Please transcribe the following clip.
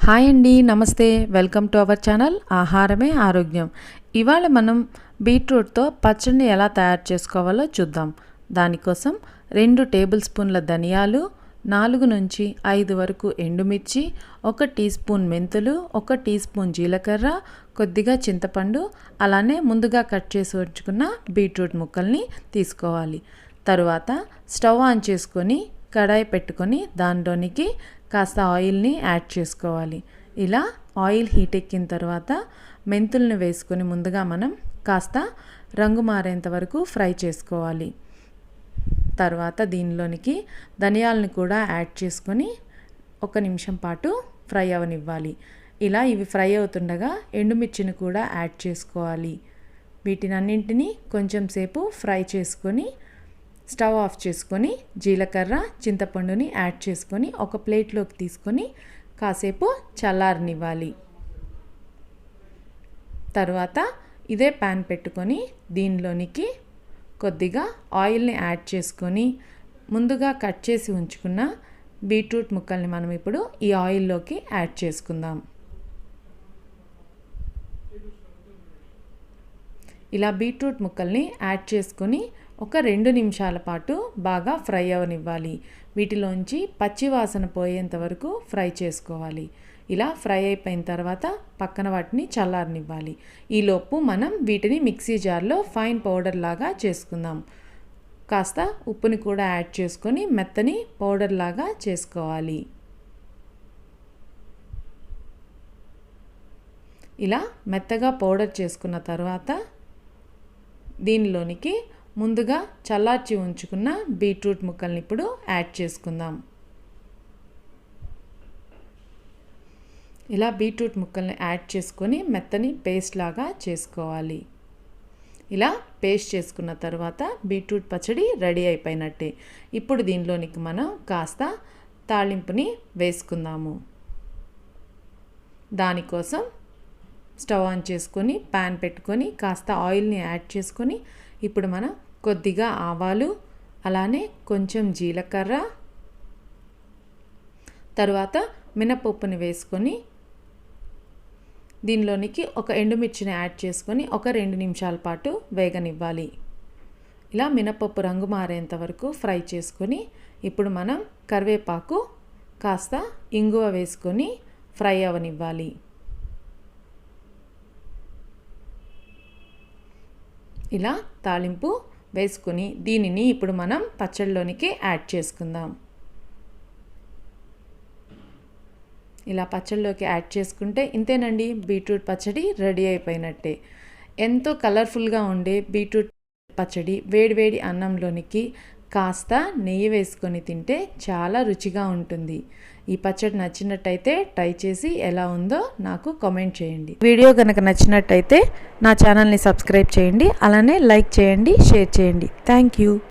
Hi అండి, నమస్తే. Welcome to our channel ఆహారమే ఆరోగ్యం. ఇవాళ మనం బీట్రూట్తో పచ్చడిని ఎలా తయారు చేసుకోవాలో చూద్దాం. దానికోసం 2 టేబుల్ స్పూన్ల ధనియాలు, 4 నుంచి 5 వరకు ఎండుమిర్చి, 1 టీ స్పూన్ మెంతులు, 1 టీ స్పూన్ జీలకర్ర, కొద్దిగా చింతపండు, అలానే ముందుగా కట్ చేసి ఉంచుకున్న బీట్రూట్ ముక్కల్ని తీసుకోవాలి. తరువాత స్టవ్ ఆన్ చేసుకొని కడాయి పెట్టుకొని దానిలోనికి కాస్త ఆయిల్ని యాడ్ చేసుకోవాలి. ఇలా ఆయిల్ హీట్ ఎక్కిన తర్వాత మెంతుల్ని వేసుకొని ముందుగా మనం కాస్త రంగు మారేంత వరకు ఫ్రై చేసుకోవాలి. తర్వాత దీనిలోనికి ధనియాలను కూడా యాడ్ చేసుకొని 1 నిమిషం పాటు ఫ్రై అవనివ్వాలి. ఇలా ఇవి ఫ్రై అవుతుండగా ఎండుమిర్చిని కూడా యాడ్ చేసుకోవాలి. వీటినన్నింటినీ కొంచెం సేపు ఫ్రై చేసుకొని స్టవ్ ఆఫ్ చేసుకొని జీలకర్ర, చింతపండుని యాడ్ చేసుకొని ఒక ప్లేట్లోకి తీసుకొని కాసేపు చల్లారనివ్వాలి. తర్వాత ఇదే ప్యాన్ పెట్టుకొని దీనిలోనికి కొద్దిగా ఆయిల్ని యాడ్ చేసుకొని ముందుగా కట్ చేసి ఉంచుకున్న బీట్రూట్ ముక్కల్ని మనం ఇప్పుడు ఈ ఆయిల్లోకి యాడ్ చేసుకుందాం. ఇలా బీట్రూట్ ముక్కల్ని యాడ్ చేసుకొని ఒక 2 నిమిషాల పాటు బాగా ఫ్రై అవనివ్వాలి. వీటిలోంచి పచ్చి వాసన పోయేంత వరకు ఫ్రై చేసుకోవాలి. ఇలా ఫ్రై అయిపోయిన తర్వాత పక్కన వాటిని చల్లారనివ్వాలి. ఈలోపు మనం వీటిని మిక్సీ జార్లో ఫైన్ పౌడర్ లాగా చేసుకుందాం. కాస్త ఉప్పుని కూడా యాడ్ చేసుకొని మెత్తని పౌడర్ లాగా చేసుకోవాలి. ఇలా మెత్తగా పౌడర్ చేసుకున్న తర్వాత దీనిలోనికి ముందుగా చల్లార్చి ఉంచుకున్న బీట్రూట్ ముక్కల్ని ఇప్పుడు యాడ్ చేసుకుందాం. ఇలా బీట్రూట్ ముక్కల్ని యాడ్ చేసుకొని మెత్తని పేస్ట్ లాగా చేసుకోవాలి. ఇలా పేస్ట్ చేసుకున్న తర్వాత బీట్రూట్ పచ్చడి రెడీ అయిపోయినట్టే. ఇప్పుడు దీనిలోనికి మనం కాస్త తాళింపుని వేసుకుందాము. దానికోసం స్టవ్ ఆన్ చేసుకొని ప్యాన్ పెట్టుకొని కాస్త ఆయిల్ని యాడ్ చేసుకొని ఇప్పుడు మనం కొద్దిగా ఆవాలు, అలానే కొంచెం జీలకర్ర, తరువాత మినపప్పుని వేసుకొని దీనిలోనికి ఒక ఎండుమిర్చిని యాడ్ చేసుకొని ఒక 2 నిమిషాల పాటు వేగనివ్వాలి. ఇలా మినపప్పు రంగు మారేంత వరకు ఫ్రై చేసుకొని ఇప్పుడు మనం కరివేపాకు, కాస్త ఇంగువ వేసుకొని ఫ్రై అవనివ్వాలి. ఇలా తాలింపు వేసుకొని దీనిని ఇప్పుడు మనం పచ్చడిలోనికి యాడ్ చేసుకుందాం. ఇలా పచ్చడిలోకి యాడ్ చేసుకుంటే ఇంతేనండి, బీట్రూట్ పచ్చడి రెడీ అయిపోయినట్టే. ఎంతో కలర్ఫుల్గా ఉండే బీట్రూట్ పచ్చడి వేడివేడి అన్నంలోనికి కాస్త నెయ్యి వేసుకొని తింటే చాలా రుచిగా ఉంటుంది. ఈ పచ్చడి నచ్చినట్టయితే ట్రై చేసి ఎలా ఉందో నాకు కామెంట్ చేయండి. వీడియో కనుక నచ్చినట్టయితే నా ఛానల్ని సబ్స్క్రైబ్ చేయండి, అలానే లైక్ చేయండి, షేర్ చేయండి. Thank you.